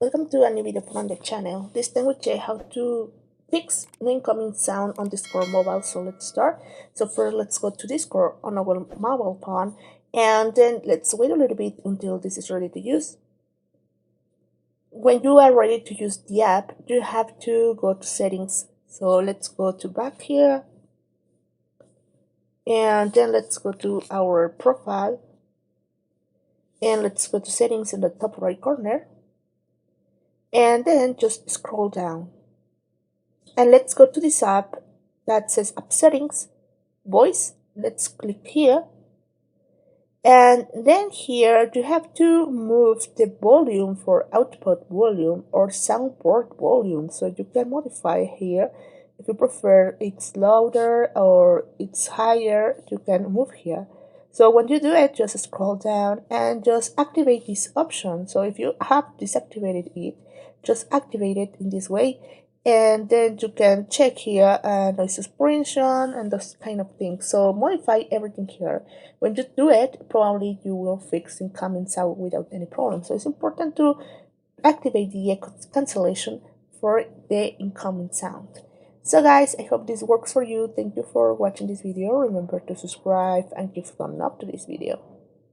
Welcome to a new video from the channel. This time we check how to fix no incoming sound on Discord mobile. So let's start. So first let's go to Discord on our mobile phone, and then let's wait a little bit until this is ready to use. When you are ready to use the app, you have to go to settings. So let's go to back here, and then let's go to our profile, and let's go to settings in the top right corner, and then just scroll down. And let's go to this app that says app settings, voice. Let's click here. And then here you have to move the volume for output volume or soundboard volume. So you can modify here. If you prefer it's louder or it's higher, you can move here. So when you do it, just scroll down and just activate this option. So if you have deactivated it, just activate it in this way, and then you can check here noise suppression and those kind of things. So modify everything here. When you do it, probably you will fix incoming sound without any problem. So it's important to activate the echo cancellation for the incoming sound. So guys, I hope this works for you. Thank you for watching this video. Remember to subscribe and give thumbs up to this video.